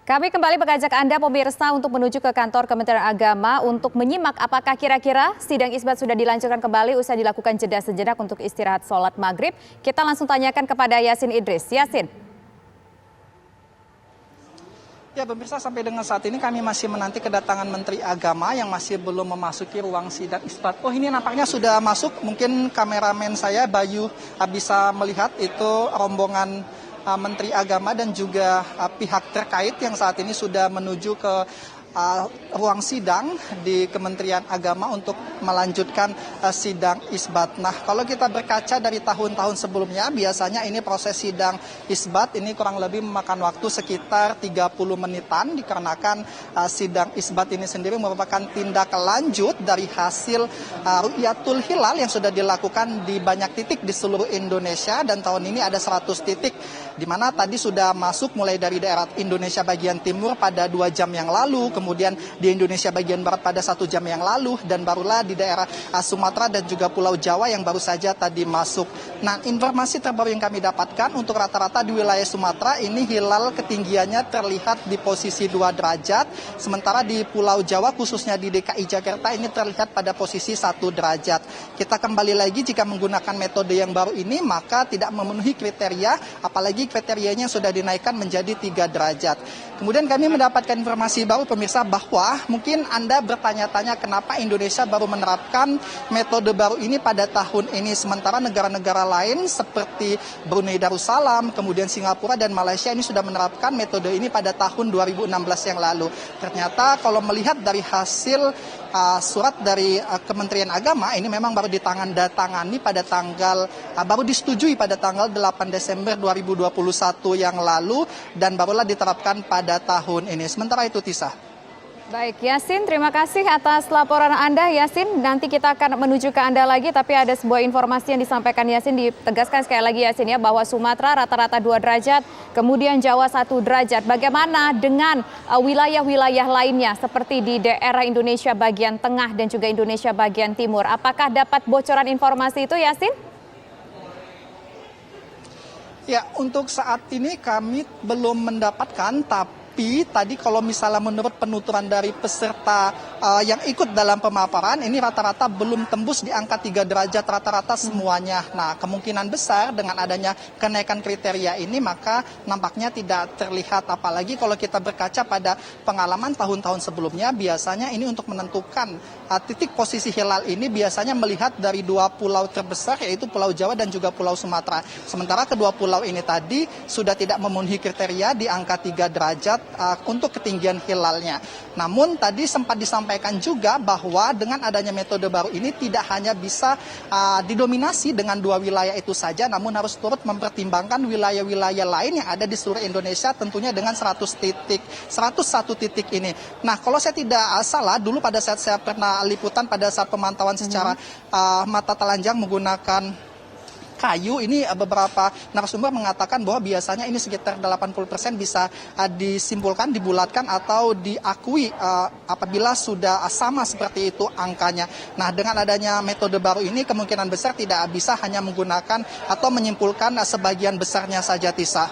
Kami kembali mengajak Anda pemirsa untuk menuju ke kantor Kementerian Agama untuk menyimak apakah kira-kira sidang isbat sudah dilanjutkan kembali usai dilakukan jeda sejenak untuk istirahat sholat maghrib. Kita langsung tanyakan kepada Yasin Idris. Yasin. Ya pemirsa, sampai dengan saat ini kami masih menanti kedatangan Menteri Agama yang masih belum memasuki ruang sidang isbat. Oh, ini nampaknya sudah masuk, mungkin kameramen saya Bayu bisa melihat itu rombongan Menteri Agama dan juga pihak terkait yang saat ini sudah menuju ke ruang sidang di Kementerian Agama untuk melanjutkan sidang isbat. Nah, kalau kita berkaca dari tahun-tahun sebelumnya, biasanya ini proses sidang isbat ini kurang lebih memakan waktu sekitar 30 menitan dikarenakan sidang isbat ini sendiri merupakan tindak lanjut dari hasil Ru'yatul Hilal yang sudah dilakukan di banyak titik di seluruh Indonesia, dan tahun ini ada 100 titik di mana tadi sudah masuk mulai dari daerah Indonesia bagian timur pada 2 jam yang lalu, kemudian di Indonesia bagian barat pada 1 jam yang lalu, dan barulah di daerah Sumatera dan juga Pulau Jawa yang baru saja tadi masuk. Nah, informasi terbaru yang kami dapatkan untuk rata-rata di wilayah Sumatera ini hilal ketinggiannya terlihat di posisi 2 derajat, sementara di Pulau Jawa khususnya di DKI Jakarta ini terlihat pada posisi 1 derajat. Kita kembali lagi, jika menggunakan metode yang baru ini maka tidak memenuhi kriteria, apalagi kriterianya sudah dinaikkan menjadi 3 derajat. Kemudian kami mendapatkan informasi baru pemirsa bahwa mungkin Anda bertanya-tanya kenapa Indonesia baru menerapkan metode baru ini pada tahun ini, sementara negara-negara lain seperti Brunei Darussalam, kemudian Singapura dan Malaysia ini sudah menerapkan metode ini pada tahun 2016 yang lalu. Ternyata kalau melihat dari hasil surat dari Kementerian Agama ini memang baru ditandatangani pada baru disetujui pada tanggal 8 Desember 2021 yang lalu dan barulah diterapkan pada tahun ini. Sementara itu, Tisa. Baik, Yasin, terima kasih atas laporan Anda, Yasin. Nanti kita akan menuju ke Anda lagi, tapi ada sebuah informasi yang disampaikan Yasin, ditegaskan sekali lagi Yasin ya, bahwa Sumatera rata-rata 2 derajat, kemudian Jawa 1 derajat. Bagaimana dengan wilayah-wilayah lainnya seperti di daerah Indonesia bagian tengah dan juga Indonesia bagian timur? Apakah dapat bocoran informasi itu, Yasin? Ya, untuk saat ini kami belum mendapatkan, tapi tadi kalau misalnya menurut penuturan dari peserta yang ikut dalam pemaparan, ini rata-rata belum tembus di angka 3 derajat rata-rata semuanya. Nah, kemungkinan besar dengan adanya kenaikan kriteria ini maka nampaknya tidak terlihat, apalagi kalau kita berkaca pada pengalaman tahun-tahun sebelumnya, biasanya ini untuk menentukan titik posisi hilal ini biasanya melihat dari 2 pulau terbesar, yaitu Pulau Jawa dan juga Pulau Sumatera. Sementara kedua pulau ini tadi sudah tidak memenuhi kriteria di angka 3 derajat untuk ketinggian hilalnya. Namun tadi sempat disampaikan juga bahwa dengan adanya metode baru ini tidak hanya bisa didominasi dengan 2 wilayah itu saja, namun harus turut mempertimbangkan wilayah-wilayah lain yang ada di seluruh Indonesia, tentunya dengan 101 titik ini. Nah, kalau saya tidak salah, dulu pada saat saya pernah liputan pada saat pemantauan secara mata telanjang menggunakan kayu, ini beberapa narasumber mengatakan bahwa biasanya ini sekitar 80% bisa disimpulkan, dibulatkan atau diakui apabila sudah sama seperti itu angkanya. Nah, dengan adanya metode baru ini kemungkinan besar tidak bisa hanya menggunakan atau menyimpulkan sebagian besarnya saja, Tisa.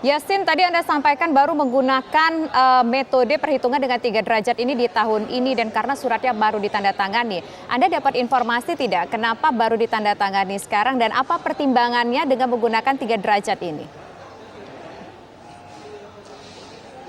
Yasin, tadi Anda sampaikan baru menggunakan metode perhitungan dengan 3 derajat ini di tahun ini dan karena suratnya baru ditandatangani. Anda dapat informasi tidak kenapa baru ditandatangani sekarang dan apa pertimbangannya dengan menggunakan 3 derajat ini?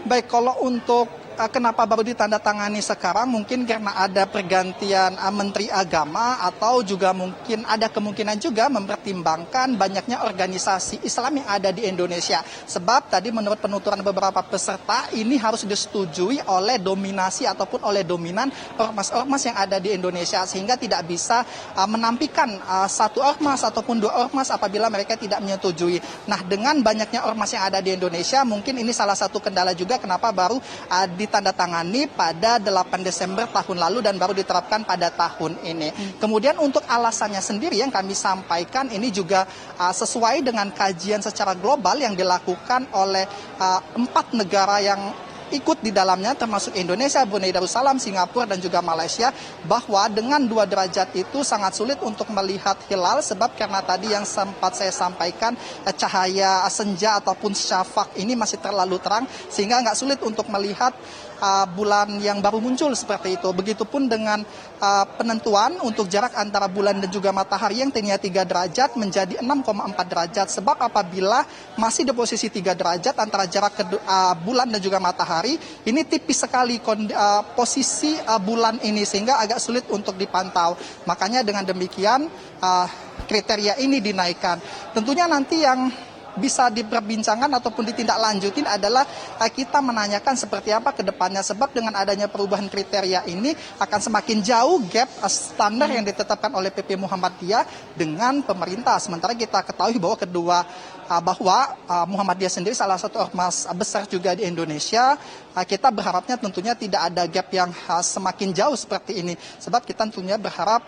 Baik, kalau untuk kenapa baru ditandatangani sekarang, mungkin karena ada pergantian Menteri Agama atau juga mungkin ada kemungkinan juga mempertimbangkan banyaknya organisasi Islam yang ada di Indonesia. Sebab tadi menurut penuturan beberapa peserta ini harus disetujui oleh dominasi ataupun oleh dominan ormas-ormas yang ada di Indonesia, sehingga tidak bisa menampikan satu ormas ataupun 2 ormas apabila mereka tidak menyetujui. Nah, dengan banyaknya ormas yang ada di Indonesia, mungkin ini salah satu kendala juga kenapa baru ditandatangani pada 8 Desember tahun lalu dan baru diterapkan pada tahun ini. Kemudian untuk alasannya sendiri yang kami sampaikan ini juga sesuai dengan kajian secara global yang dilakukan oleh 4 negara yang ikut di dalamnya termasuk Indonesia, Brunei Darussalam, Singapura dan juga Malaysia, bahwa dengan 2 derajat itu sangat sulit untuk melihat hilal sebab karena tadi yang sempat saya sampaikan cahaya senja ataupun syafaq ini masih terlalu terang sehingga nggak sulit untuk melihat bulan yang baru muncul seperti itu. Begitupun dengan penentuan untuk jarak antara bulan dan juga matahari yang tadinya 3 derajat menjadi 6,4 derajat. Sebab apabila masih di posisi 3 derajat antara jarak bulan dan juga matahari, ini tipis sekali posisi bulan ini sehingga agak sulit untuk dipantau. Makanya dengan demikian kriteria ini dinaikkan. Tentunya nanti yang bisa diperbincangkan ataupun ditindaklanjutin adalah kita menanyakan seperti apa ke depannya sebab dengan adanya perubahan kriteria ini akan semakin jauh gap standar yang ditetapkan oleh PP Muhammadiyah dengan pemerintah. Sementara kita ketahui bahwa Muhammadiyah sendiri salah satu ormas besar juga di Indonesia. Kita berharapnya tentunya tidak ada gap yang semakin jauh seperti ini sebab kita tentunya berharap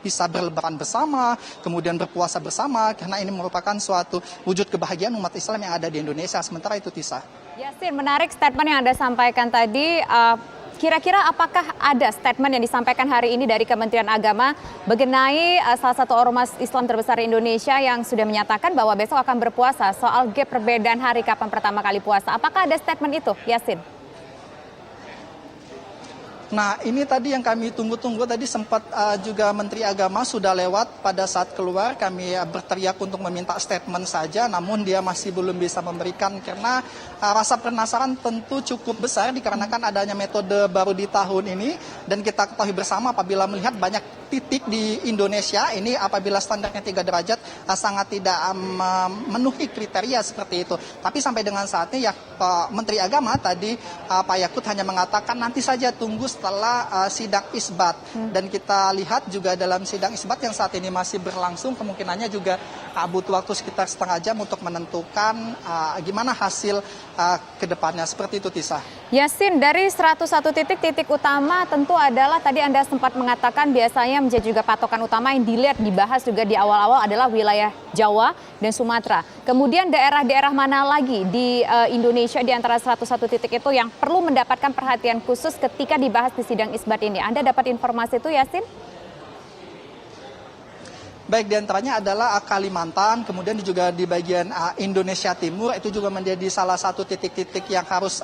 bisa berlebaran bersama, kemudian berpuasa bersama karena ini merupakan suatu wujud kebahagiaan umat Islam yang ada di Indonesia. Sementara itu Tisa. Yasin, menarik statement yang Anda sampaikan tadi. Kira-kira apakah ada statement yang disampaikan hari ini dari Kementerian Agama mengenai salah satu ormas Islam terbesar di Indonesia yang sudah menyatakan bahwa besok akan berpuasa soal gap perbedaan hari kapan pertama kali puasa? Apakah ada statement itu, Yasin? Nah, ini tadi yang kami tunggu-tunggu, tadi sempat juga Menteri Agama sudah lewat pada saat keluar, kami berteriak untuk meminta statement saja, namun dia masih belum bisa memberikan karena rasa penasaran tentu cukup besar dikarenakan adanya metode baru di tahun ini dan kita ketahui bersama apabila melihat banyak titik di Indonesia ini apabila standarnya 3 derajat sangat tidak memenuhi kriteria seperti itu. Tapi sampai dengan saat ini ya Menteri Agama tadi Pak Yakut hanya mengatakan nanti saja tunggu setelah sidang isbat dan kita lihat juga dalam sidang isbat yang saat ini masih berlangsung kemungkinannya juga butuh waktu sekitar setengah jam untuk menentukan gimana hasil ke depannya seperti itu Tisa. Yasin, dari 101 titik utama tentu adalah tadi Anda sempat mengatakan biasanya menjadi juga patokan utama yang dilihat dibahas juga di awal-awal adalah wilayah Jawa dan Sumatera. Kemudian daerah-daerah mana lagi di Indonesia di antara 101 titik itu yang perlu mendapatkan perhatian khusus ketika dibahas di sidang isbat ini? Anda dapat informasi itu, Yasin? Baik, diantaranya adalah Kalimantan, kemudian juga di bagian Indonesia Timur, itu juga menjadi salah satu titik-titik yang harus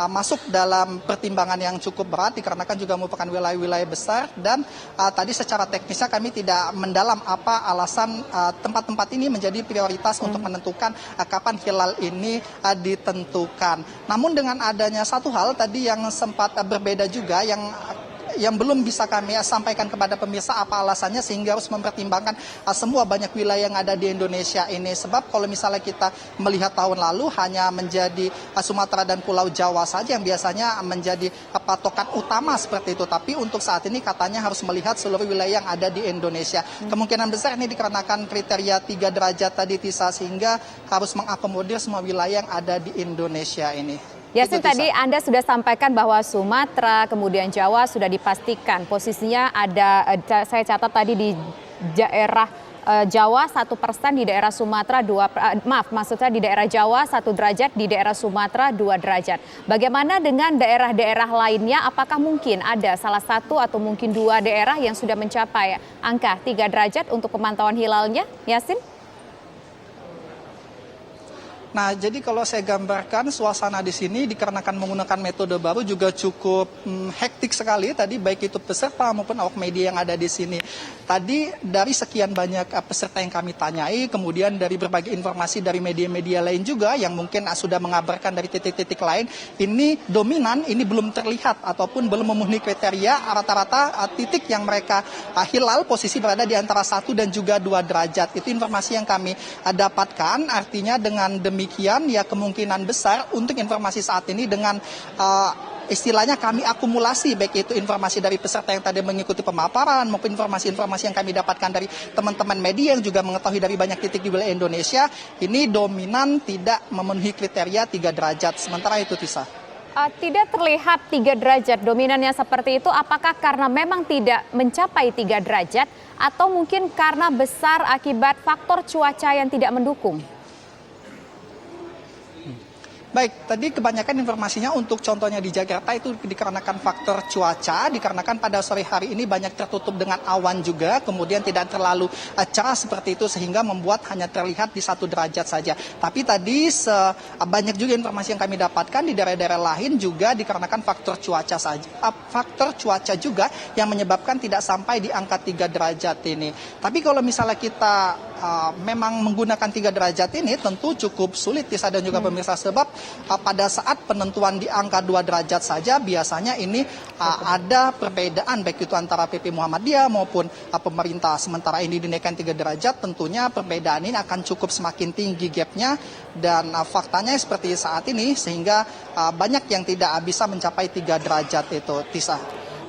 masuk dalam pertimbangan yang cukup berat, dikarenakan juga merupakan wilayah-wilayah besar, dan tadi secara teknisnya kami tidak mendalam apa alasan tempat-tempat ini menjadi prioritas untuk menentukan kapan hilal ini ditentukan. Namun dengan adanya satu hal tadi yang sempat berbeda juga, yang belum bisa kami sampaikan kepada pemirsa apa alasannya sehingga harus mempertimbangkan semua banyak wilayah yang ada di Indonesia ini. Sebab kalau misalnya kita melihat tahun lalu hanya menjadi Sumatera dan Pulau Jawa saja yang biasanya menjadi patokan utama seperti itu. Tapi untuk saat ini katanya harus melihat seluruh wilayah yang ada di Indonesia. Kemungkinan besar ini dikarenakan kriteria 3 derajat tadi Tisa sehingga harus mengakomodir semua wilayah yang ada di Indonesia ini. Yasin, tadi Anda sudah sampaikan bahwa Sumatera, kemudian Jawa sudah dipastikan posisinya ada, saya catat tadi di daerah Jawa 1%, di daerah Sumatera di daerah Jawa 1 derajat, di daerah Sumatera 2 derajat. Bagaimana dengan daerah-daerah lainnya? Apakah mungkin ada salah satu atau mungkin 2 daerah yang sudah mencapai angka 3 derajat untuk pemantauan hilalnya, Yasin? Nah, jadi kalau saya gambarkan suasana di sini dikarenakan menggunakan metode baru juga cukup hektik sekali tadi baik itu peserta maupun awak media yang ada di sini. Tadi dari sekian banyak peserta yang kami tanyai, kemudian dari berbagai informasi dari media-media lain juga yang mungkin sudah mengabarkan dari titik-titik lain, ini dominan, ini belum terlihat ataupun belum memenuhi kriteria rata-rata titik yang mereka hilal posisi berada di antara 1 dan juga 2 derajat. Itu informasi yang kami dapatkan, artinya dengan demikian ya kemungkinan besar untuk informasi saat ini dengan istilahnya kami akumulasi baik itu informasi dari peserta yang tadi mengikuti pemaparan maupun informasi-informasi yang kami dapatkan dari teman-teman media yang juga mengetahui dari banyak titik di wilayah Indonesia, ini dominan tidak memenuhi kriteria 3 derajat. Sementara itu Tisa. Tidak terlihat 3 derajat dominannya seperti itu, apakah karena memang tidak mencapai 3 derajat atau mungkin karena besar akibat faktor cuaca yang tidak mendukung? Baik, tadi kebanyakan informasinya untuk contohnya di Jakarta itu dikarenakan faktor cuaca, dikarenakan pada sore hari ini banyak tertutup dengan awan juga, kemudian tidak terlalu cerah seperti itu sehingga membuat hanya terlihat di 1 derajat saja. Tapi tadi banyak juga informasi yang kami dapatkan di daerah-daerah lain juga dikarenakan faktor cuaca saja. Faktor cuaca juga yang menyebabkan tidak sampai di angka 3 derajat ini. Tapi kalau misalnya kita memang menggunakan 3 derajat ini tentu cukup sulit Tisa dan juga pemirsa, sebab pada saat penentuan di angka 2 derajat saja biasanya ini ada perbedaan baik itu antara PP Muhammadiyah maupun pemerintah. Sementara ini dinaikkan 3 derajat, tentunya perbedaan ini akan cukup semakin tinggi gapnya, dan faktanya seperti saat ini sehingga banyak yang tidak bisa mencapai 3 derajat itu, Tisa.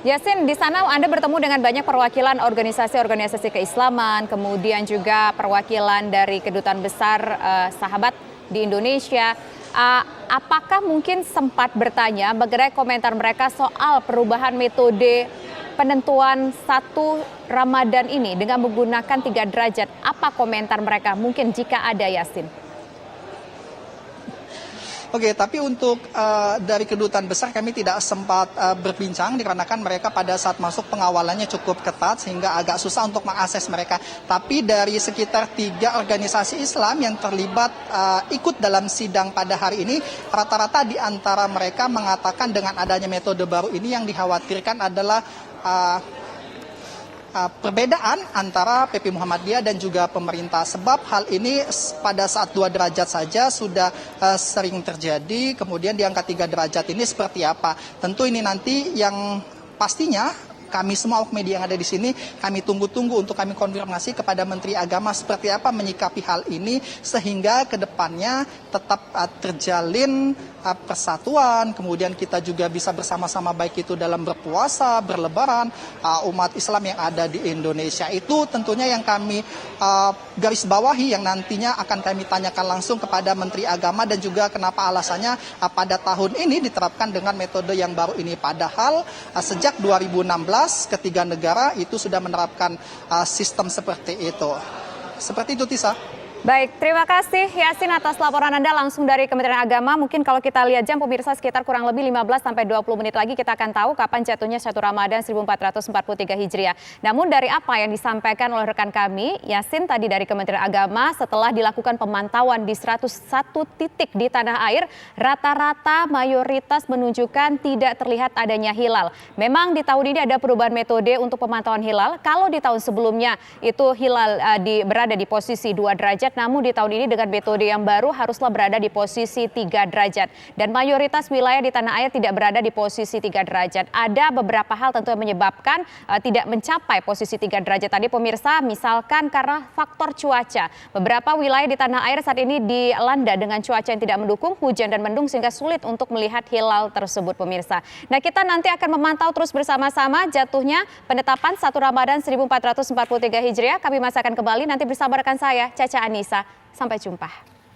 Yasin, di sana Anda bertemu dengan banyak perwakilan organisasi-organisasi keislaman, kemudian juga perwakilan dari kedutaan besar sahabat di Indonesia. Apakah mungkin sempat bertanya mengenai komentar mereka soal perubahan metode penentuan 1 Ramadan ini dengan menggunakan 3 derajat? Apa komentar mereka? Mungkin jika ada, Yasin. Oke, tapi untuk dari kedutaan besar kami tidak sempat berbincang dikarenakan mereka pada saat masuk pengawalannya cukup ketat sehingga agak susah untuk mengakses mereka. Tapi dari sekitar 3 organisasi Islam yang terlibat ikut dalam sidang pada hari ini, rata-rata di antara mereka mengatakan dengan adanya metode baru ini yang dikhawatirkan adalah perbedaan antara PP Muhammadiyah dan juga pemerintah, sebab hal ini pada saat 2 derajat saja sudah sering terjadi, kemudian di angka 3 derajat ini seperti apa. Tentu ini nanti yang pastinya kami semua awak media yang ada di sini, kami tunggu-tunggu untuk kami konfirmasi kepada Menteri Agama seperti apa menyikapi hal ini sehingga ke depannya tetap terjalin persatuan, kemudian kita juga bisa bersama-sama baik itu dalam berpuasa, berlebaran, umat Islam yang ada di Indonesia. Itu tentunya yang kami garis bawahi yang nantinya akan kami tanyakan langsung kepada Menteri Agama dan juga kenapa alasannya pada tahun ini diterapkan dengan metode yang baru ini. Padahal sejak 2016 ketiga negara itu sudah menerapkan sistem seperti itu. Seperti itu, Tisa. Baik, terima kasih Yasin atas laporan Anda langsung dari Kementerian Agama. Mungkin kalau kita lihat jam pemirsa sekitar kurang lebih 15-20 menit lagi kita akan tahu kapan jatuhnya 1 Ramadan 1443 Hijriah. Namun dari apa yang disampaikan oleh rekan kami, Yasin tadi dari Kementerian Agama, setelah dilakukan pemantauan di 101 titik di tanah air, rata-rata mayoritas menunjukkan tidak terlihat adanya hilal. Memang di tahun ini ada perubahan metode untuk pemantauan hilal. Kalau di tahun sebelumnya itu hilal berada di posisi 2 derajat, namun di tahun ini dengan metode yang baru haruslah berada di posisi 3 derajat. Dan mayoritas wilayah di tanah air tidak berada di posisi 3 derajat. Ada beberapa hal tentu yang menyebabkan tidak mencapai posisi 3 derajat tadi pemirsa, misalkan karena faktor cuaca. Beberapa wilayah di tanah air saat ini dilanda dengan cuaca yang tidak mendukung, hujan dan mendung sehingga sulit untuk melihat hilal tersebut pemirsa. Nah, kita nanti akan memantau terus bersama-sama jatuhnya penetapan 1 Ramadan 1443 Hijriah. Kami masih akan kembali nanti bersama rekan saya Caca Anissa. Sampai jumpa.